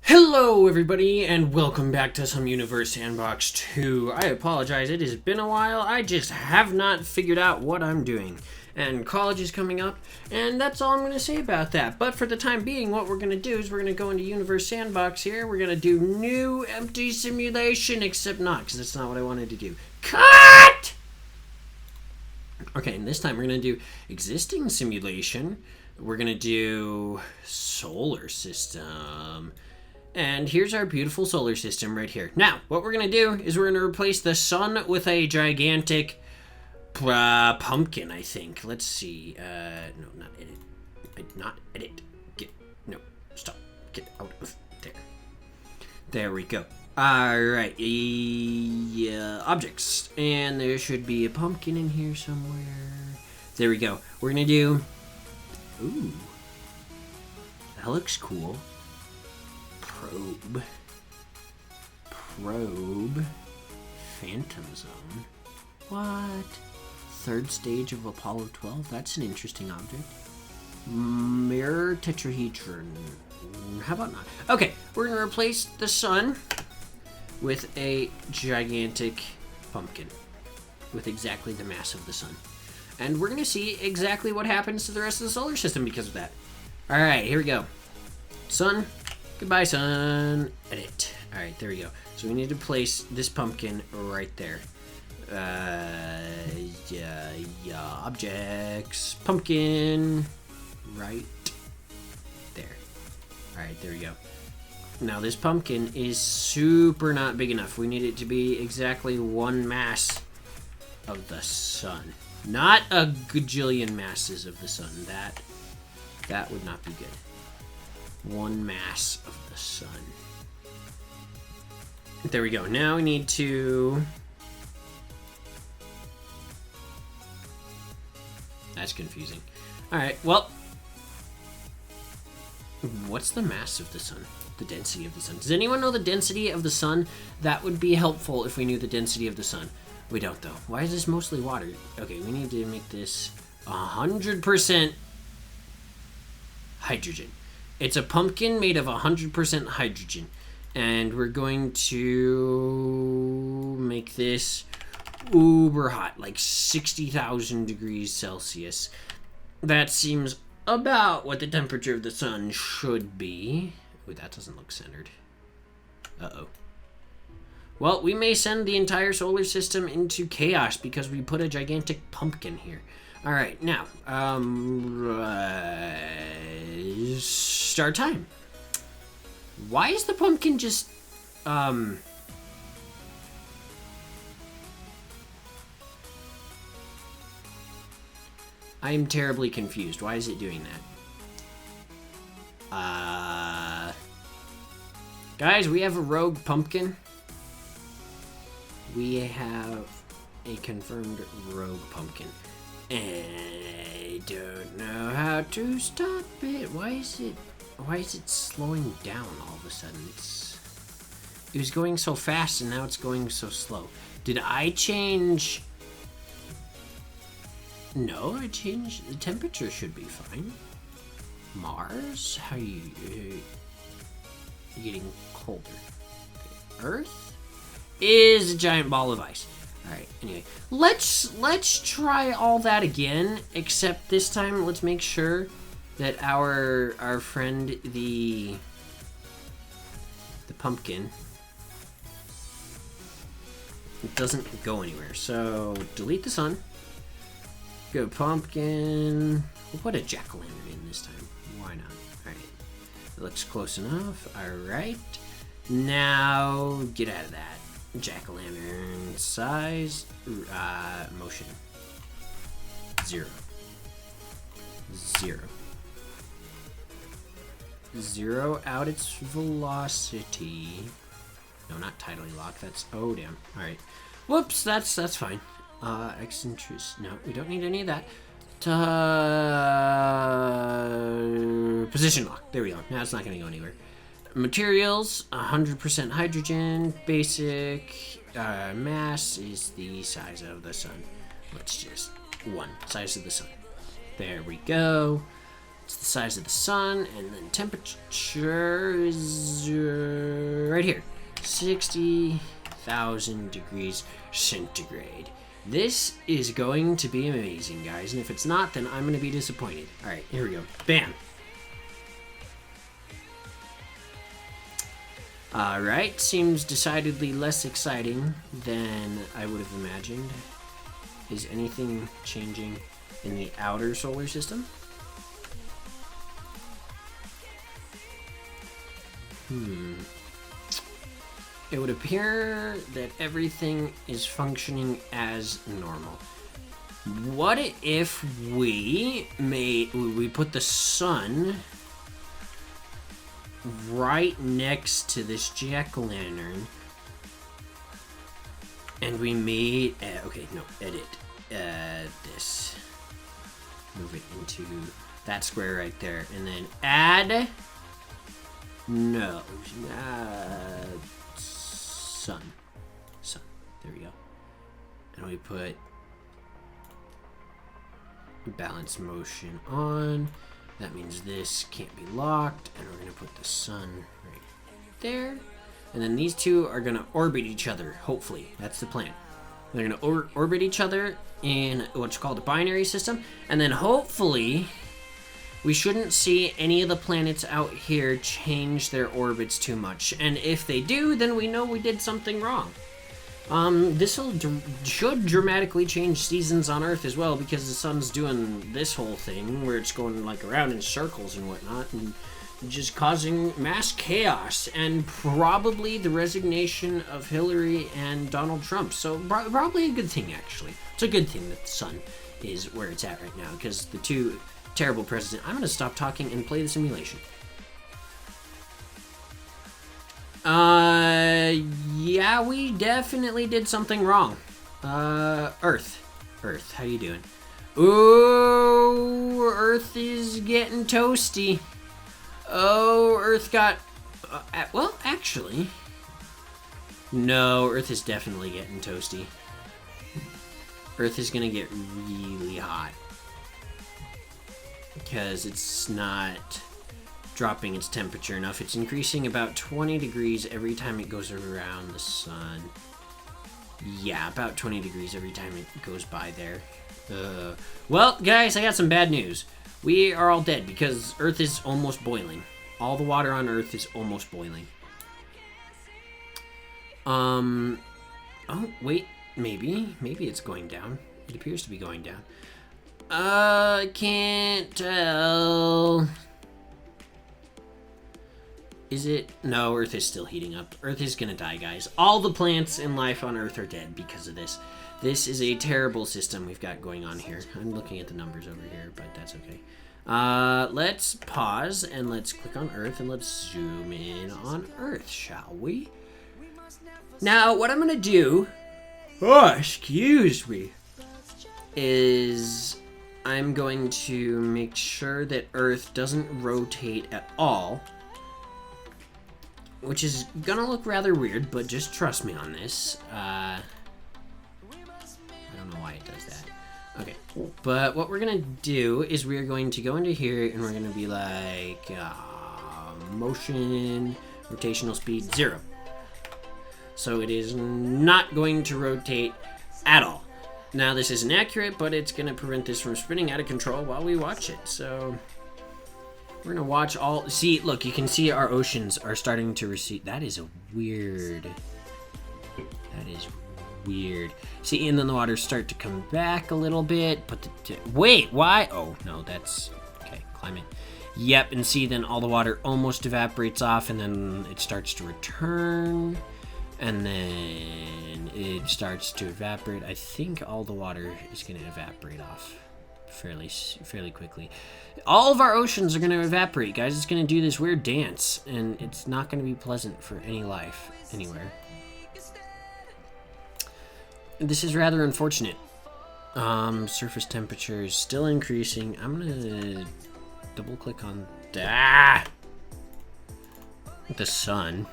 Hello everybody and welcome back to some Universe Sandbox 2. I apologize, it has been a while. I just have not figured out what I'm doing. And college is coming up, and that's all I'm going to say about that. But for the time being, what we're going to do is we're going to go into Universe Sandbox here. We're going to do new empty simulation, except not, because that's not what I wanted to do. Cut! Okay, and this time we're going to do existing simulation. We're going to do solar system. And here's our beautiful solar system right here. Now, what we're going to do is we're going to replace the sun with a gigantic pumpkin, I think. Let's see. No, not edit. Not edit. No, stop. Get out of there. There we go. Alright. Objects. And there should be a pumpkin in here somewhere. There we go. We're going to do... Ooh. That looks cool. Probe. Phantom Zone. What? Third stage of Apollo 12? That's an interesting object. Mirror tetrahedron. How about not? Okay, we're going to replace the sun with a gigantic pumpkin with exactly the mass of the sun. And we're going to see exactly what happens to the rest of the solar system because of that. Alright, here we go. Sun. Goodbye, sun. Edit. Alright, there we go. So we need to place this pumpkin right there. Objects. Pumpkin. Right there. Alright, there we go. Now this pumpkin is super not big enough. We need it to be exactly one mass of the sun. Not a gajillion masses of the sun. That would not be good. One mass of the sun. There we go. Now we need to... That's confusing. Alright, well... What's the mass of the sun? The density of the sun. Does anyone know the density of the sun? That would be helpful if we knew the density of the sun. We don't, though. Why is this mostly water? Okay, we need to make this 100% hydrogen. It's a pumpkin made of 100% hydrogen. And we're going to make this uber hot, like 60,000 degrees Celsius. That seems about what the temperature of the sun should be. Ooh, that doesn't look centered. Uh-oh. Well, we may send the entire solar system into chaos because we put a gigantic pumpkin here. All right, now, start time. Why is the pumpkin just, I'm terribly confused. Why is it doing that? Guys, we have a rogue pumpkin. We have a confirmed rogue pumpkin. I don't know how to stop it. Why is it slowing down all of a sudden? It was going so fast and now it's going so slow. Did I change? No, I changed. The temperature should be fine. Mars? How are you getting colder? Okay. Earth is a giant ball of ice. Alright, anyway. Let's try all that again, except this time let's make sure that our friend the pumpkin doesn't go anywhere. So delete the sun. Go pumpkin. We'll put a jack-o'-lantern in this time. Why not? Alright. It looks close enough. Alright. Now get out of that. Jack-o'-lantern size, motion, 0. 0 out its velocity. No, not tidally lock. That's oh damn. All right. Whoops. That's fine. Eccentric. No, we don't need any of that. Position lock. There we go. Now it's not going to go anywhere. Materials, 100% hydrogen, basic, mass is the size of the sun. Let's just, size of the sun. There we go. It's the size of the sun, and then temperature is right here. 60,000 degrees centigrade. This is going to be amazing, guys, and if it's not, then I'm going to be disappointed. All right, here we go. Bam. All right, seems decidedly less exciting than I would have imagined. Is anything changing in the outer solar system? It would appear that everything is functioning as normal. What if we put the sun right next to this jack-o'-lantern, and we made edit this, move it into that square right there, and then add sun. There we go. And we put balance motion on. That means this can't be locked, and we're gonna put the sun right there. And then these two are gonna orbit each other, hopefully. That's the plan. They're gonna orbit each other in what's called a binary system, and then hopefully we shouldn't see any of the planets out here change their orbits too much. And if they do, then we know we did something wrong. This should dramatically change seasons on Earth as well, because the sun's doing this whole thing where it's going like around in circles and whatnot, and just causing mass chaos and probably the resignation of Hillary and Donald Trump. So probably a good thing, actually. It's a good thing that the sun is where it's at right now, because the two terrible presidents. I'm going to stop talking and play the simulation. Yeah, we definitely did something wrong. Earth, how you doing? Ooh, Earth is getting toasty. Oh, Earth got... well, actually... No, Earth is definitely getting toasty. Earth is gonna get really hot. Because it's not dropping its temperature enough. It's increasing about 20 degrees every time it goes around the sun. Yeah, about 20 degrees every time it goes by there. Well, guys, I got some bad news. We are all dead because Earth is almost boiling. All the water on Earth is almost boiling. Oh, wait, maybe it's going down. It appears to be going down. I can't tell. Is it? No, Earth is still heating up. Earth is gonna die, guys. All the plants and life on Earth are dead because of this. This is a terrible system we've got going on here. I'm looking at the numbers over here, but that's okay. Let's pause and let's click on Earth and let's zoom in on Earth, shall we? Now, what I'm gonna do, excuse me, is I'm going to make sure that Earth doesn't rotate at all, which is gonna look rather weird, but just trust me on this. I don't know why it does that. Okay, but what we're gonna do is we're going to go into here and we're gonna be like, motion, rotational speed, 0. So it is not going to rotate at all. Now this isn't accurate, but it's gonna prevent this from spinning out of control while we watch it. So we're gonna watch all, see, look, you can see our oceans are starting to recede. That is weird. That is weird. See, and then the waters start to come back a little bit, but wait, why? Oh, no, that's, okay, climate. Yep, and see, then all the water almost evaporates off, and then it starts to return, and then it starts to evaporate. I think all the water is going to evaporate off fairly quickly. All of our oceans are going to evaporate, guys. It's going to do this weird dance, and it's not going to be pleasant for any life anywhere. This is rather unfortunate. Surface temperature is still increasing. I'm gonna double click on the sun.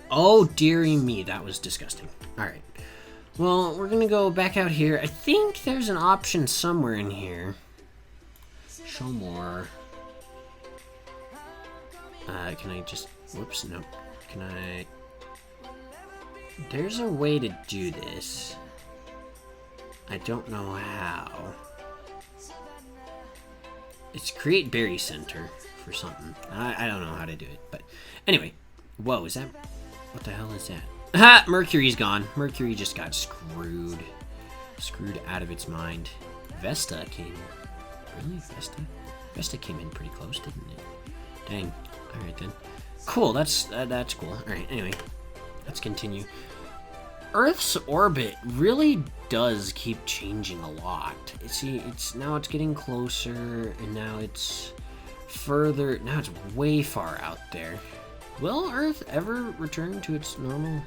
Oh dearie me, that was disgusting. All right, Well, we're gonna go back out here. I think there's an option somewhere in here. Show more. Can I just... Whoops, no. Can I... There's a way to do this. I don't know how. It's create berry center for something. I don't know how to do it, but... Anyway. Whoa, is that... What the hell is that? Ha! Mercury's gone. Mercury just got screwed. Screwed out of its mind. Vesta came... Really? Vesta? Vesta came in pretty close, didn't it? Dang. Alright then. Cool, that's cool. Alright, anyway. Let's continue. Earth's orbit really does keep changing a lot. See, now it's getting closer, and now it's further... Now it's way far out there. Will Earth ever return to its normal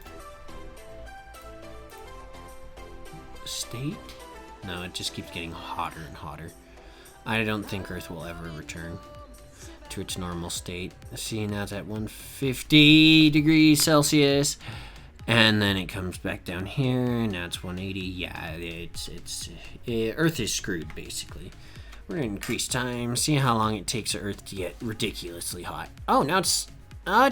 state? No, it just keeps getting hotter and hotter. I don't think Earth will ever return to its normal state. See, now it's at 150 degrees Celsius, and then it comes back down here, and now it's 180. Yeah, Earth is screwed, basically. We're gonna increase time, see how long it takes Earth to get ridiculously hot. Oh, now it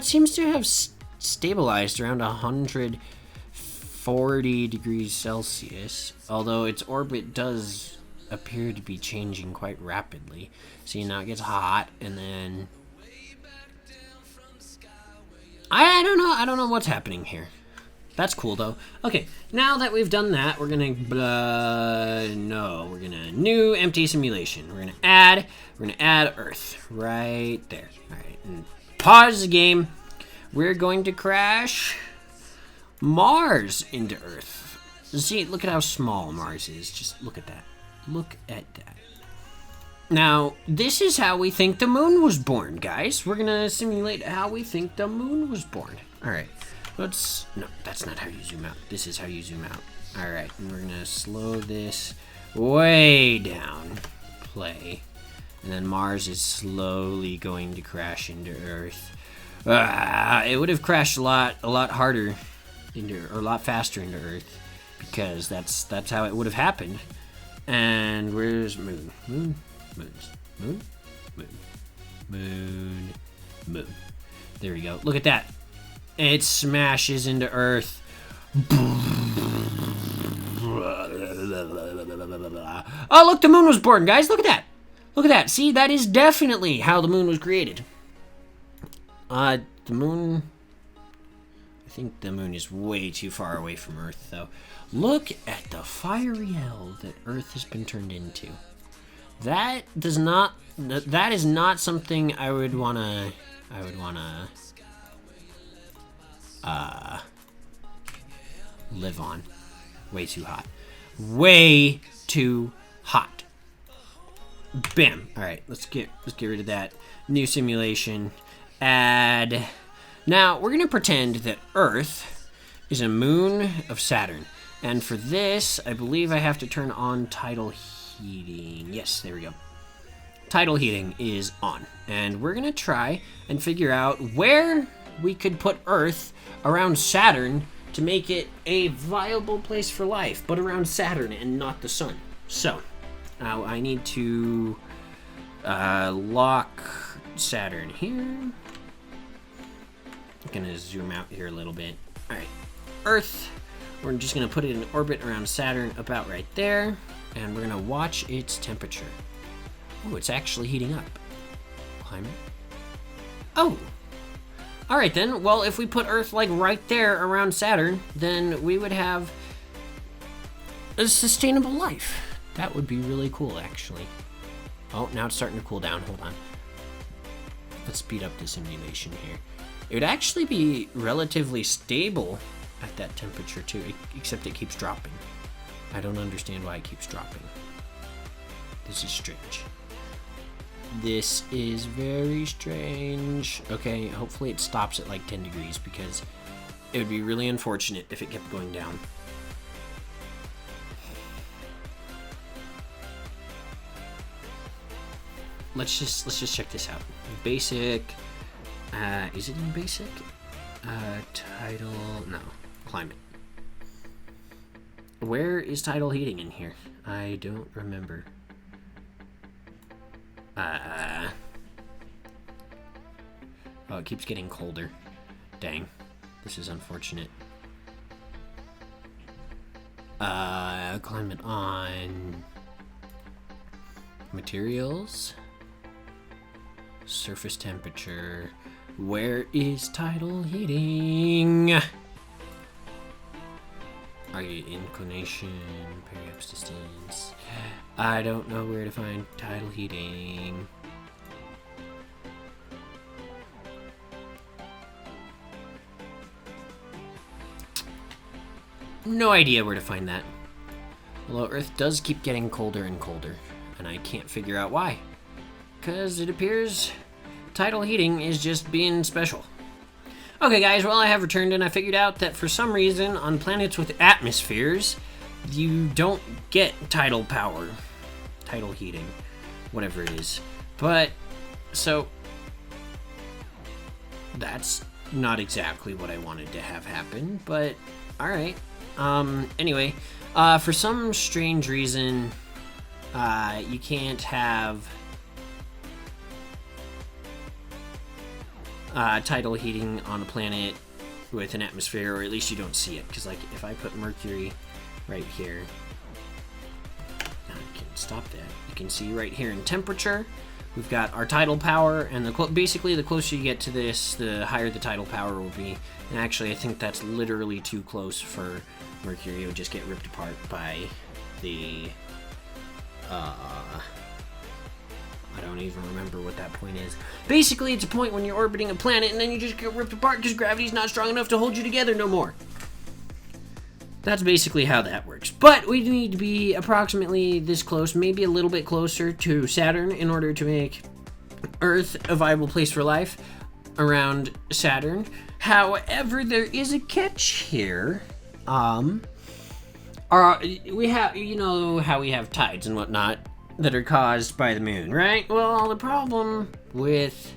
seems to have stabilized around 140 degrees Celsius, although its orbit does appear to be changing quite rapidly. See, now it gets hot, and then... I don't know what's happening here. That's cool, though. Okay, now that we've done that, we're gonna... New empty simulation. We're gonna add Earth right there. Alright, and pause the game. We're going to crash Mars into Earth. See, look at how small Mars is. Just look at that. Look at that. Now, this is how we think the moon was born, guys. We're gonna simulate how we think the moon was born. Alright, no, that's not how you zoom out. This is how you zoom out. Alright, and we're gonna slow this way down. Play. And then Mars is slowly going to crash into Earth. It would have crashed a lot harder or a lot faster into Earth, because that's how it would have happened. And where's Moon? Moon. There we go. Look at that. It smashes into Earth. Oh, look, the moon was born, guys. Look at that. Look at that. See, that is definitely how the moon was created. The moon... I think the moon is way too far away from Earth, though. Look at the fiery hell that Earth has been turned into. That is not something I would wanna live on. Way too hot. Way too hot. Bam. Alright, let's get rid of that. New simulation. Add. Now, we're gonna pretend that Earth is a moon of Saturn. And for this, I believe I have to turn on tidal heating. Yes, there we go. Tidal heating is on. And we're gonna try and figure out where we could put Earth around Saturn to make it a viable place for life, but around Saturn and not the sun. So, I need to lock Saturn here. I'm gonna zoom out here a little bit. Alright, Earth. We're just gonna put it in orbit around Saturn about right there, and we're gonna watch its temperature. Oh, it's actually heating up. Climate. Oh! Alright then, well, if we put Earth like right there around Saturn, then we would have a sustainable life. That would be really cool, actually. Oh, now it's starting to cool down. Hold on. Let's speed up the simulation here. It would actually be relatively stable at that temperature too, except it keeps dropping. I don't understand why it keeps dropping. This is strange. This is very strange. Okay, hopefully it stops at like 10 degrees, because it would be really unfortunate if it kept going down. Let's just check this out. Basic. Is it in basic? Title, no. Climate. Where is tidal heating in here? I don't remember. Oh, it keeps getting colder. Dang. This is unfortunate. Climate on. Materials. Surface temperature. Where is tidal heating? Inclination, periapse distance. I don't know where to find tidal heating. No idea where to find that. Although Earth does keep getting colder and colder, and I can't figure out why. Because it appears tidal heating is just being special. Okay guys, well I have returned and I figured out that for some reason on planets with atmospheres, you don't get tidal power. Tidal heating. Whatever it is. But, so, that's not exactly what I wanted to have happen, but alright. Anyway, for some strange reason, you can't have tidal heating on a planet with an atmosphere, or at least you don't see it. Because, like, if I put Mercury right here, now I can stop that. You can see right here in temperature, we've got our tidal power, and basically the closer you get to this, the higher the tidal power will be. And actually, I think that's literally too close for Mercury. It would just get ripped apart by the I don't even remember what that point is. Basically, it's a point when you're orbiting a planet and then you just get ripped apart because gravity's not strong enough to hold you together no more. That's basically how that works. But we need to be approximately this close, maybe a little bit closer to Saturn in order to make Earth a viable place for life around Saturn. However, there is a catch here. We have, you know how we have tides and whatnot that are caused by the moon, right? Well, the problem with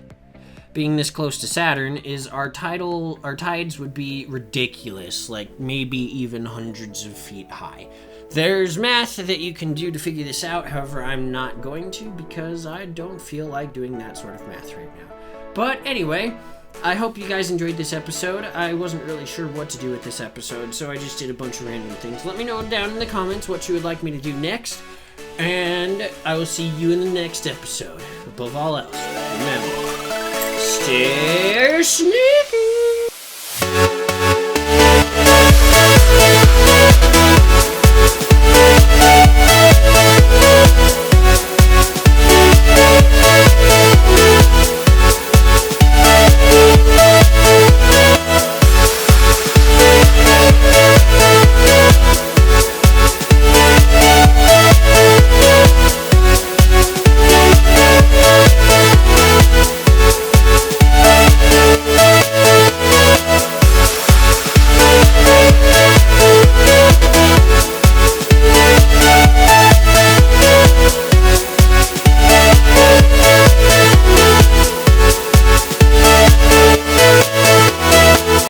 being this close to Saturn is our tides would be ridiculous, like maybe even hundreds of feet high. There's math that you can do to figure this out, however, I'm not going to because I don't feel like doing that sort of math right now. But anyway, I hope you guys enjoyed this episode. I wasn't really sure what to do with this episode, so I just did a bunch of random things. Let me know down in the comments what you would like me to do next. And I will see you in the next episode. Above all else, remember, stay sneaky!